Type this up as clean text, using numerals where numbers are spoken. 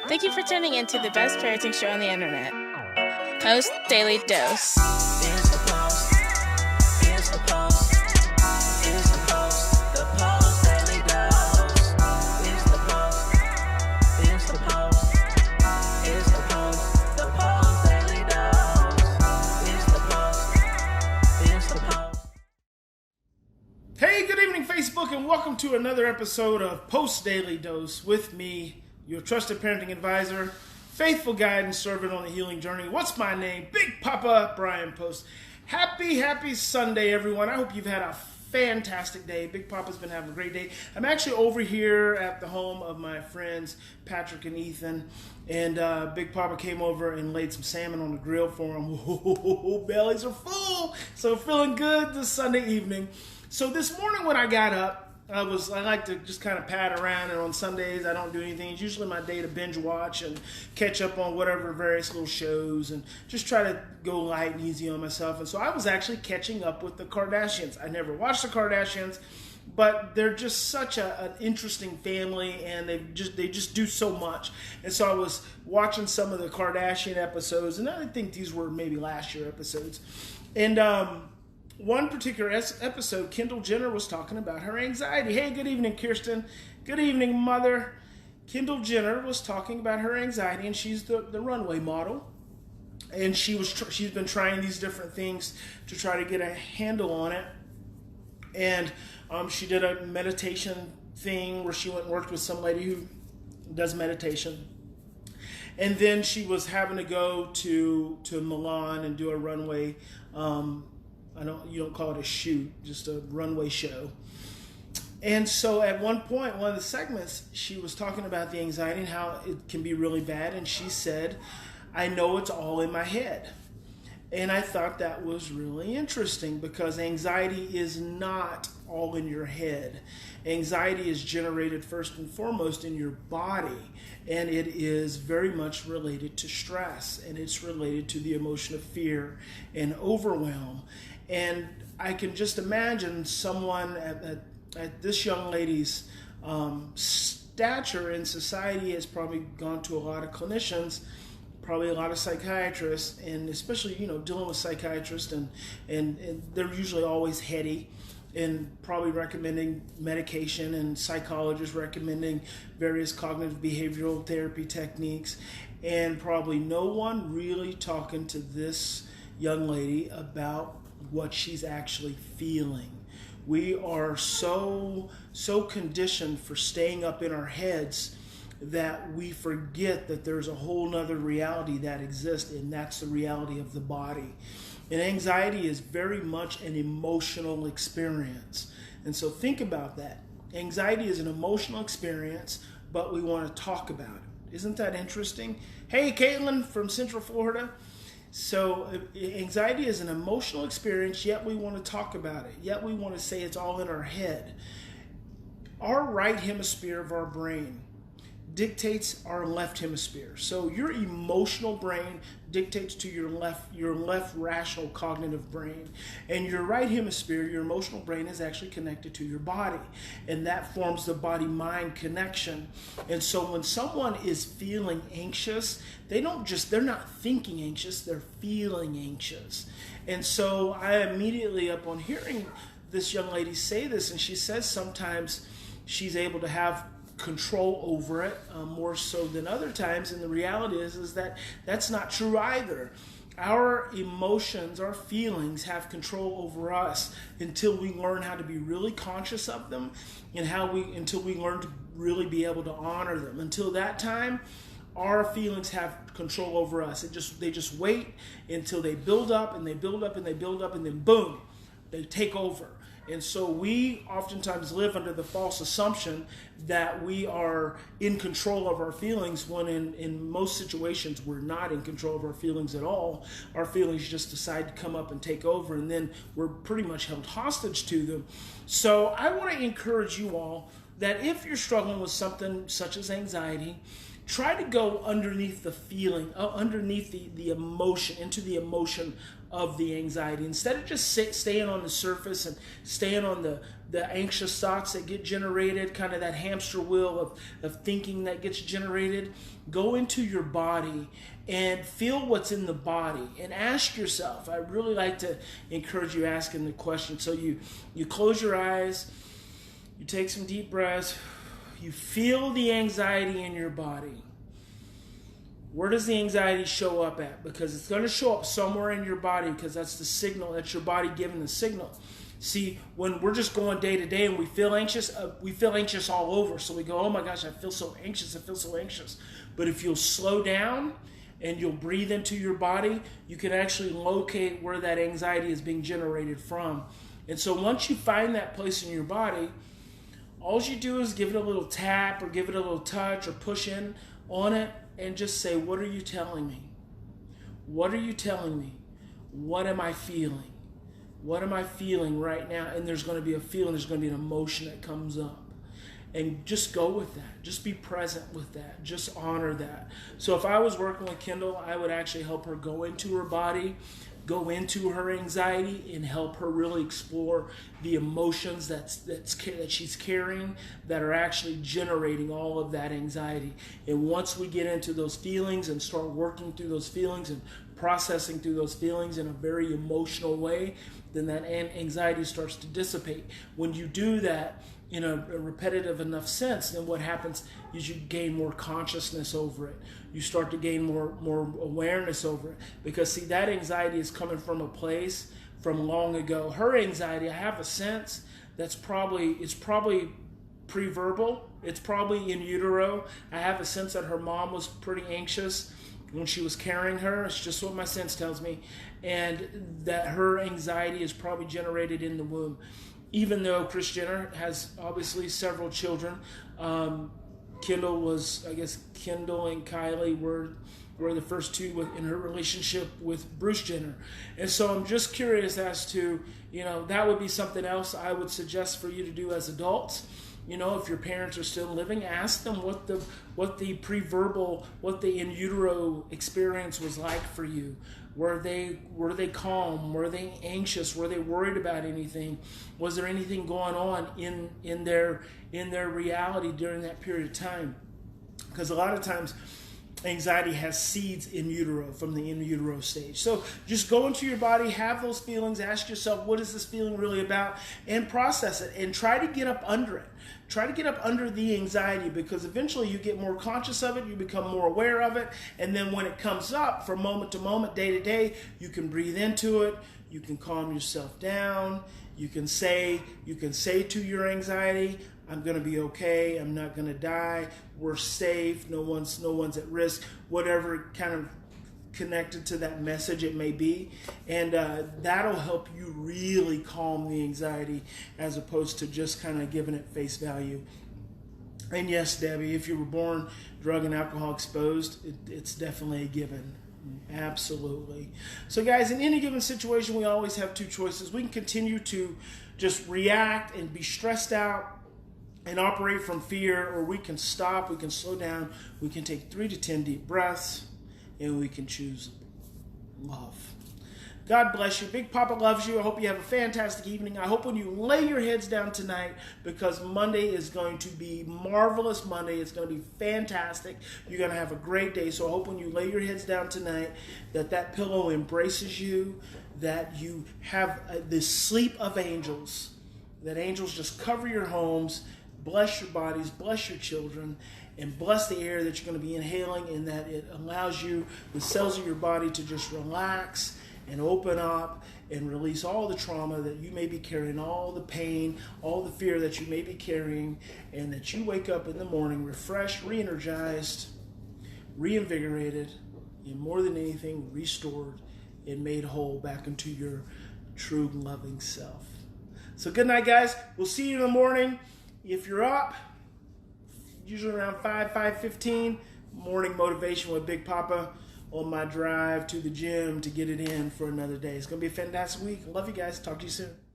Thank you for tuning in to the best parenting show on the internet, Post Daily Dose. It's the Post. It's the Post. It's the Post. The Post Daily Dose. It's the Post. It's the Post. It's the Post. The Post Daily Dose. It's the Post. It's the Post. Hey, good evening, Facebook, and welcome to another episode of Post Daily Dose with me, your trusted parenting advisor, faithful guide and servant on the healing journey. What's my name? Big Papa Brian+Post. Happy Sunday, everyone. I hope you've had a fantastic day. Big Papa's been having a great day. I'm actually over here at the home of my friends Patrick and Ethan, and Big Papa came over and laid some salmon on the grill for them. Bellies are full, so feeling good this Sunday evening. So this morning when I got up, I like to just kind of pad around, and on Sundays I don't do anything. It's usually my day to binge watch and catch up on whatever various little shows and just try to go light and easy on myself. And so I was actually catching up with the Kardashians. I never watched the Kardashians, but they're just such an interesting family, and they just do so much. And so I was watching some of the Kardashian episodes, and I think these were maybe last year episodes. And one particular episode, Kendall Jenner was talking about her anxiety. Hey, good evening, Kirsten. Good evening, Mother. Kendall Jenner was talking about her anxiety, and she's the runway model. And she's been trying these different things to try to get a handle on it. And she did a meditation thing where she went and worked with some lady who does meditation. And then she was having to go to Milan and do a runway you don't call it a shoot, just a runway show. And so at one point, one of the segments, she was talking about the anxiety and how it can be really bad. And she said, I know it's all in my head. And I thought that was really interesting, because anxiety is not all in your head. Anxiety is generated first and foremost in your body, and it is very much related to stress, and it's related to the emotion of fear and overwhelm. And I can just imagine someone at this young lady's stature in society has probably gone to a lot of clinicians, probably a lot of psychiatrists, and especially, dealing with psychiatrists, and they're usually always heady and probably recommending medication, and psychologists recommending various cognitive behavioral therapy techniques, and probably no one really talking to this young lady about what she's actually feeling. We are so conditioned for staying up in our heads that we forget that there's a whole nother reality that exists, and that's the reality of the body. And anxiety is very much an emotional experience. And so think about that. Anxiety is an emotional experience, but we want to talk about it. Isn't that interesting? Hey, Caitlin from Central Florida. So anxiety is an emotional experience, yet we want to talk about it. Yet we want to say it's all in our head. Our right hemisphere of our brain dictates our left hemisphere. So your emotional brain dictates to your left rational cognitive brain. And your right hemisphere, your emotional brain, is actually connected to your body. And that forms the body-mind connection. And so when someone is feeling anxious, they're not thinking anxious, they're feeling anxious. And so I immediately, upon hearing this young lady say this, and she says sometimes she's able to have control over it more so than other times, and the reality is that that's not true either. Our emotions, our feelings have control over us until we learn how to be really conscious of them, and until we learn to really be able to honor them. Until that time, our feelings have control over us. They just wait until they build up and they build up and they build up, and then boom, they take over. And so we oftentimes live under the false assumption that we are in control of our feelings, when in most situations we're not in control of our feelings at all. Our feelings just decide to come up and take over, and then we're pretty much held hostage to them. So I want to encourage you all that if you're struggling with something such as anxiety, try to go underneath the feeling, underneath the emotion, into the emotion of the anxiety. Instead of just staying on the surface and staying on the anxious thoughts that get generated, kind of that hamster wheel of thinking that gets generated, go into your body and feel what's in the body and ask yourself. I really like to encourage you asking the question. So you close your eyes, you take some deep breaths, you feel the anxiety in your body. Where does the anxiety show up at? Because it's going to show up somewhere in your body, because that's the signal, that's your body giving the signal. See, when we're just going day to day and we feel anxious all over. So we go, oh my gosh, I feel so anxious, I feel so anxious. But if you'll slow down and you'll breathe into your body, you can actually locate where that anxiety is being generated from. And so once you find that place in your body, all you do is give it a little tap or give it a little touch or push in on it and just say, what are you telling me? What are you telling me? What am I feeling? What am I feeling right now? And there's going to be a feeling, there's going to be an emotion that comes up. And just go with that. Just be present with that. Just honor that. So if I was working with Kendall, I would actually help her go into her body, go into her anxiety, and help her really explore the emotions that she's carrying that are actually generating all of that anxiety. And once we get into those feelings and start working through those feelings and processing through those feelings in a very emotional way, then that anxiety starts to dissipate. When you do that in a repetitive enough sense, then what happens is you gain more consciousness over it. You start to gain more awareness over it. Because see, that anxiety is coming from a place from long ago. Her anxiety, I have a sense it's probably pre-verbal. It's probably in utero. I have a sense that her mom was pretty anxious when she was carrying her. It's just what my sense tells me. And that her anxiety is probably generated in the womb. Even though Kris Jenner has obviously several children, Kendall and Kylie were the first two in her relationship with Bruce Jenner. And so I'm just curious as to, that would be something else I would suggest for you to do as adults. If your parents are still living, ask them what the pre-verbal, what the in utero experience was like for you. Were they calm? Were they anxious? Were they worried about anything? Was there anything going on in their reality during that period of time? Because a lot of times anxiety has seeds in utero, from the in utero stage. So just go into your body, have those feelings, ask yourself, what is this feeling really about, and process it, and try to get up under it. Try to get up under the anxiety, because eventually you get more conscious of it, you become more aware of it, and then when it comes up from moment to moment, day to day, you can breathe into it, you can calm yourself down, you can say to your anxiety, I'm going to be okay, I'm not going to die, we're safe, no one's at risk, whatever kind of connected to that message it may be. And that'll help you really calm the anxiety, as opposed to just kind of giving it face value. And yes, Debbie, if you were born drug and alcohol exposed, it's definitely a given. Absolutely. So guys, in any given situation, we always have two choices. We can continue to just react and be stressed out and operate from fear, or we can stop, we can slow down, we can take 3 to 10 deep breaths, and we can choose love. God bless you. Big Papa loves you. I hope you have a fantastic evening. I hope when you lay your heads down tonight, because Monday is going to be marvelous Monday. It's going to be fantastic. You're going to have a great day. So I hope when you lay your heads down tonight, that pillow embraces you, that you have this sleep of angels, that angels just cover your homes, bless your bodies, bless your children, and bless the air that you're going to be inhaling, and that it allows you, the cells of your body, to just relax and open up and release all the trauma that you may be carrying, all the pain, all the fear that you may be carrying, and that you wake up in the morning refreshed, re-energized, reinvigorated, and more than anything, restored and made whole back into your true loving self. So good night, guys. We'll see you in the morning. If you're up, usually around 5:15, morning motivation with Big Papa on my drive to the gym to get it in for another day. It's going to be a fantastic week. Love you guys. Talk to you soon.